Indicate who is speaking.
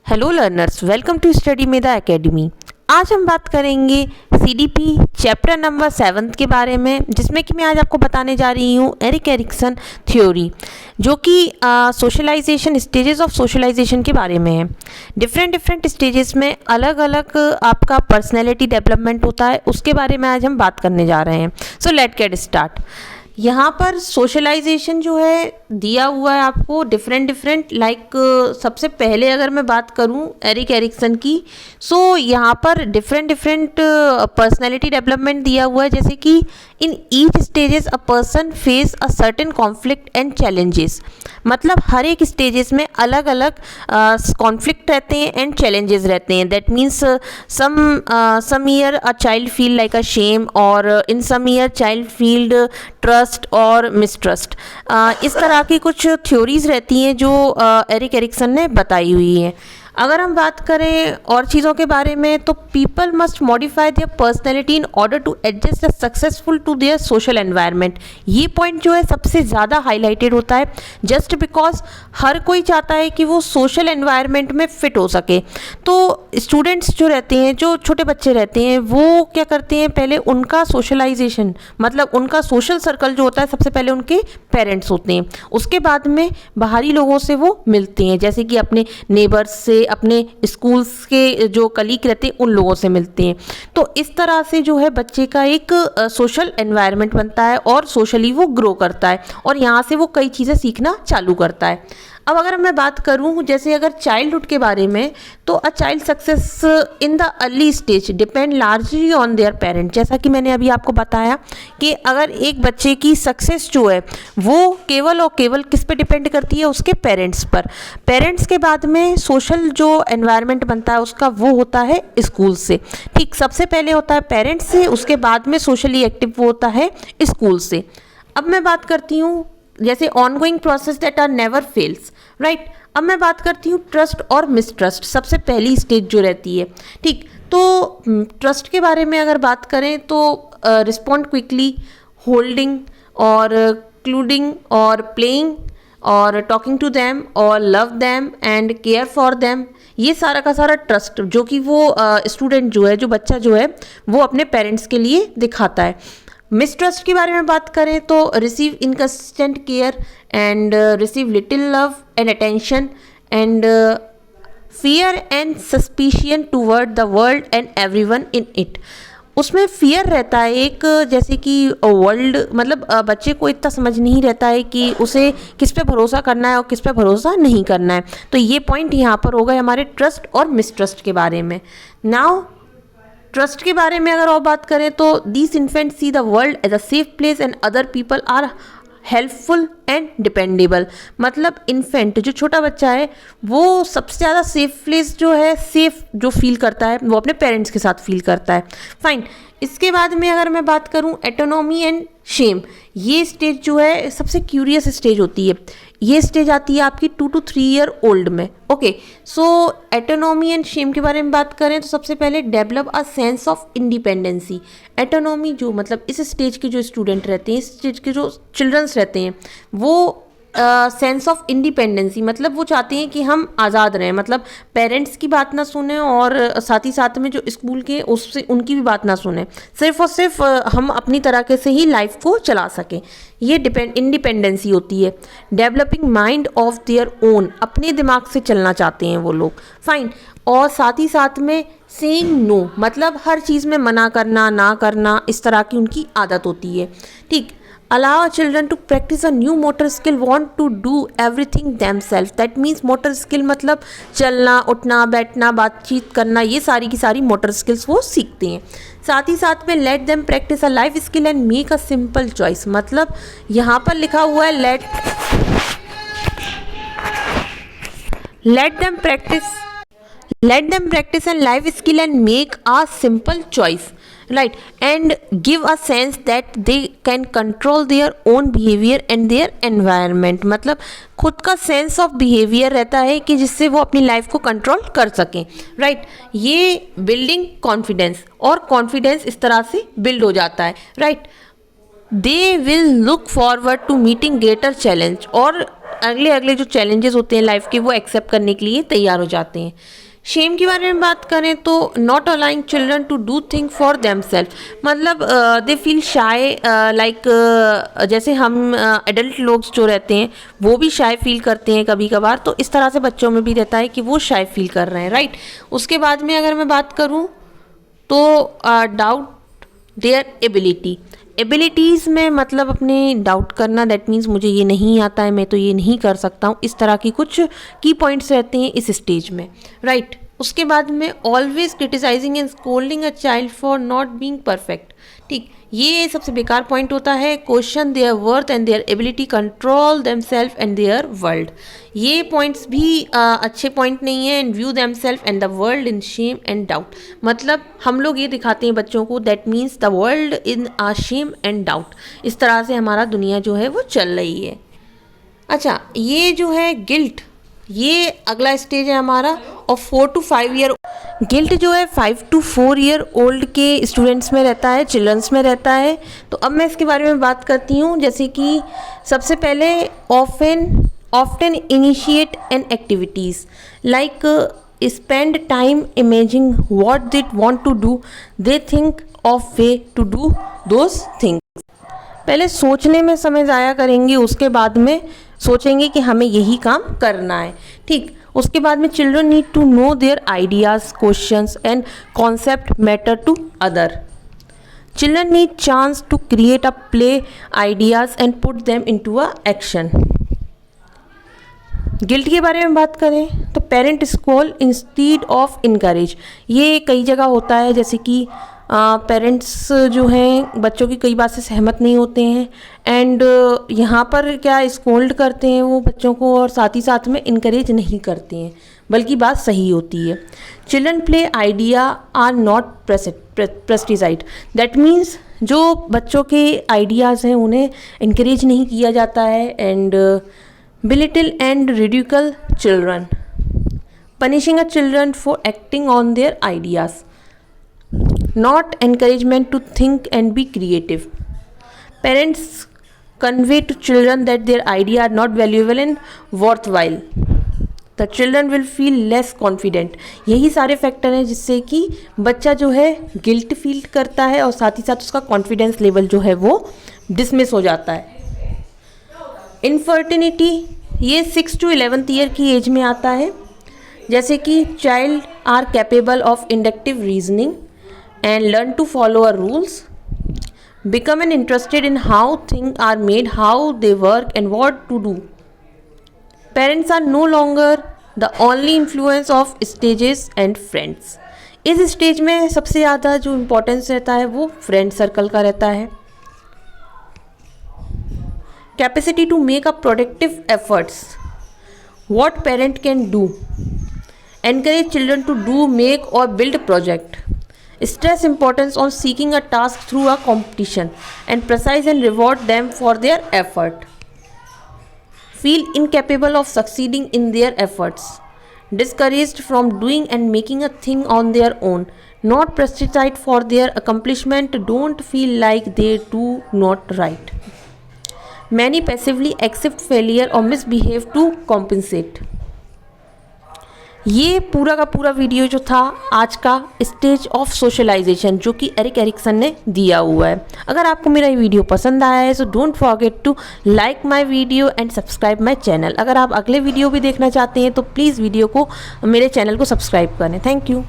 Speaker 1: Hello learners, welcome to study Medha academy. आज हम बात करेंगे सीडीपी चैप्टर नंबर 7 के बारे में, जिसमें कि मैं आज आपको बताने जा रही हूँ एरिक एरिक्सन थ्योरी, जो कि सोशलाइजेशन स्टेजेस ऑफ सोशलाइजेशन के बारे में है। डिफरेंट स्टेजेस में अलग अलग आपका पर्सनैलिटी डेवलपमेंट होता है, उसके बारे में आज हम बात करने जा रहे हैं। So let get start. यहाँ पर सोशलाइजेशन जो है दिया हुआ है आपको डिफरेंट लाइक सबसे पहले अगर मैं बात करूँ एरिक एरिक्सन की, सो यहाँ पर डिफरेंट पर्सनैलिटी डेवलपमेंट दिया हुआ है, जैसे कि in each stages a person face a certain conflict and challenges. मतलब हर एक स्टेजेस में अलग अलग कॉन्फ्लिक्ट रहते हैं एंड चैलेंजेस रहते हैं। That means some year a child feel like a shame, और in some year child field trust और मिसट्रस्ट। इस तरह की कुछ थ्योरीज रहती हैं जो एरिक एरिक्सन ने बताई हुई है। अगर हम बात करें और चीज़ों के बारे में, तो people must modify their personality in order to adjust successful to their social environment. ये पॉइंट जो है सबसे ज़्यादा हाईलाइटेड होता है, जस्ट बिकॉज हर कोई चाहता है कि वो सोशल एनवायरनमेंट में फिट हो सके। तो स्टूडेंट्स जो रहते हैं, जो छोटे बच्चे रहते हैं, वो क्या करते हैं, पहले उनका सोशलाइजेशन मतलब उनका सोशल सर्कल जो होता है, सबसे पहले उनके पेरेंट्स होते हैं। उसके बाद में बाहरी लोगों से वो मिलते हैं, जैसे कि अपने नेबर्स से, अपने स्कूल्स के जो कलीग रहते हैं उन लोगों से मिलते हैं। तो इस तरह से जो है बच्चे का एक सोशल एनवायरनमेंट बनता है और सोशली वो ग्रो करता है, और यहाँ से वो कई चीज़ें सीखना चालू करता है। अब अगर मैं बात करूँ जैसे अगर चाइल्डहुड के बारे में, तो a child success in the early stage depend largely on their parent. जैसा कि मैंने अभी आपको बताया कि अगर एक बच्चे की सक्सेस जो है वो केवल और केवल किस पे डिपेंड करती है, उसके पेरेंट्स पर। पेरेंट्स के बाद में सोशल जो एनवायरनमेंट बनता है उसका, वो होता है स्कूल से। ठीक, सबसे पहले होता है पेरेंट्स से, उसके बाद में सोशली एक्टिव वो होता है स्कूल से। अब मैं बात करती हूँ जैसे ongoing process that are never fails, right. अब मैं बात करती हूँ ट्रस्ट और मिसट्रस्ट, सबसे पहली स्टेज जो रहती है। ठीक, तो ट्रस्ट के बारे में अगर बात करें तो रिस्पॉन्ड क्विकली, होल्डिंग और क्लूडिंग और प्लेइंग और टॉकिंग टू देम और love them and care for them, ये सारा का सारा ट्रस्ट जो कि वो स्टूडेंट जो है, जो बच्चा जो है, वो अपने पेरेंट्स के लिए दिखाता है। मिसट्रस्ट के बारे में बात करें तो receive inconsistent care and receive little love and attention and fear and suspicion toward the world and everyone in it. उसमें फियर रहता है एक, जैसे कि वर्ल्ड मतलब बच्चे को इतना समझ नहीं रहता है कि उसे किस पे भरोसा करना है और किस पे भरोसा नहीं करना है। तो ये पॉइंट यहाँ पर हो गए हमारे ट्रस्ट और मिसट्रस्ट के बारे में। नाउ ट्रस्ट के बारे में अगर और बात करें तो these infant see the world as a safe place and other people are helpful and dependable. मतलब इन्फेंट जो छोटा बच्चा है, वो सबसे ज़्यादा सेफ प्लेस जो है, सेफ जो फील करता है, वो अपने पेरेंट्स के साथ फील करता है। फाइन। इसके बाद में अगर मैं बात करूँ एटोनॉमी एंड शेम, ये स्टेज जो है सबसे क्यूरियस स्टेज होती है। ये स्टेज आती है आपकी 2 to 3 ईयर ओल्ड में। Okay, so autonomy and Shem के बारे में बात करें तो सबसे पहले develop a sense of independency. Autonomy जो मतलब इस स्टेज के जो स्टूडेंट रहते हैं, इस स्टेज के जो चिल्ड्रंस रहते हैं, वो सेंस ऑफ इंडिपेंडेंसी मतलब वो चाहते हैं कि हम आज़ाद रहें, मतलब पेरेंट्स की बात ना सुने और साथ ही साथ में जो स्कूल के उससे उनकी भी बात ना सुने, सिर्फ और सिर्फ हम अपनी तरीके से ही लाइफ को चला सकें। ये इंडिपेंडेंसी होती है। Developing mind of their own, अपने दिमाग से चलना चाहते हैं वो लोग। फाइन। और साथ ही साथ में सेइंग नो, मतलब हर चीज़ में मना करना, ना करना, इस तरह की उनकी आदत होती है। ठीक। Allow children to practice a new motor skill, want to do everything themselves. That means motor skill मतलब चलना, उठना, बैठना, बातचीत करना, ये सारी की सारी मोटर स्किल्स वो सीखते हैं। साथ ही साथ में let them practice a life skill and make a simple choice, मतलब यहाँ पर लिखा हुआ है let them practice a life skill and make a simple choice, right, and give a sense that they can control their own behavior and their environment। मतलब खुद का sense of behaviour रहता है कि जिससे वो अपनी लाइफ को कंट्रोल कर सकें, राइट। ये बिल्डिंग कॉन्फिडेंस, और कॉन्फिडेंस इस तरह से बिल्ड हो जाता है, right. They will look forward to meeting greater challenge, और अगले अगले जो चैलेंजेस होते हैं लाइफ के वो एक्सेप्ट करने के लिए तैयार हो जाते हैं। शेम के बारे में बात करें तो not allowing children to do thing for themselves, मतलब दे फील शाय, लाइक जैसे हम एडल्ट लोग जो रहते हैं वो भी शाय फील करते हैं कभी कभार, तो इस तरह से बच्चों में भी रहता है कि वो शाय फील कर रहे हैं, राइट। उसके बाद में अगर मैं बात करूँ तो डाउट देयर एबिलिटीज़ में मतलब अपने डाउट करना, दैट मीन्स मुझे ये नहीं आता है, मैं तो ये नहीं कर सकता हूँ, इस तरह की कुछ की पॉइंट्स रहते हैं इस स्टेज में, राइट। उसके बाद में always criticising and scolding a child for not being perfect, ठीक, ये सबसे बेकार पॉइंट होता है। Question their worth and their ability control themselves and their world, ये पॉइंट्स भी अच्छे पॉइंट नहीं है। And view themselves and the world in shame and doubt, मतलब हम लोग ये दिखाते हैं बच्चों को, that means the world in a shame and doubt, इस तरह से हमारा दुनिया जो है वो चल रही है। अच्छा, ये जो है गिल्ट, ये अगला स्टेज है हमारा, और 4 to 5 ईयर गिल्ट जो है 5 to 4 ईयर ओल्ड के स्टूडेंट्स में रहता है, चिल्ड्रंस में रहता है। तो अब मैं इसके बारे में बात करती हूँ, जैसे कि सबसे पहले often initiate an activities like spend time imaging what they want to do, they think of way to do those things. पहले सोचने में समय ज़ाया करेंगे, उसके बाद में सोचेंगे कि हमें यही काम करना है, ठीक। उसके बाद में children need to know their ideas, questions and concept matter to other. Children need chance to create a play ideas and put them into a action. Guilt के बारे में बात करें तो parent scold instead of encourage, ये कई जगह होता है, जैसे कि पेरेंट्स जो हैं बच्चों की कई बात से सहमत नहीं होते हैं, एंड यहाँ पर क्या स्कोल्ड करते हैं वो बच्चों को, और साथ ही साथ में इनकरेज नहीं करते हैं, बल्कि बात सही होती है। Children play idea are not pesticide, that means जो बच्चों के आइडियाज़ हैं उन्हें इनकरेज नहीं किया जाता है। And belittle and ridicule children, punishing a children for acting on their ideas, not encouragement to think and be creative. Parents convey to children that their ideas are not valuable and worthwhile. The children will feel less confident. यही सारे factor हैं जिससे कि बच्चा जो है guilt feel करता है और साथ ही साथ उसका कॉन्फिडेंस लेवल जो है वो डिसमिस हो जाता है। इनफर्टिनिटी, ये 6 to 11th ईयर की एज में आता है, जैसे कि child are capable of inductive reasoning and learn to follow a rules, become an interested in how thing are made, how they work and what to do. Parents are no longer the only influence of stages and friends, इस stage में सबसे ज़्यादा जो importance रहता है वो friend circle का रहता है। Capacity to make a productive efforts, what parent can do, encourage children to do, make or build project, stress importance on seeking a task through a competition and praise and reward them for their effort, feel incapable of succeeding in their efforts, discouraged from doing and making a thing on their own, not prestige for their accomplishment, don't feel like they do not right, many passively accept failure or misbehave to compensate। ये पूरा का पूरा video जो था आज का stage of socialisation जो कि एरिक एरिक्सन ने दिया हुआ है। अगर आपको मेरा ये वीडियो पसंद आया है तो don't forget to like my video and subscribe my channel. अगर आप अगले वीडियो भी देखना चाहते हैं तो प्लीज़ वीडियो को मेरे चैनल को सब्सक्राइब करें। Thank you.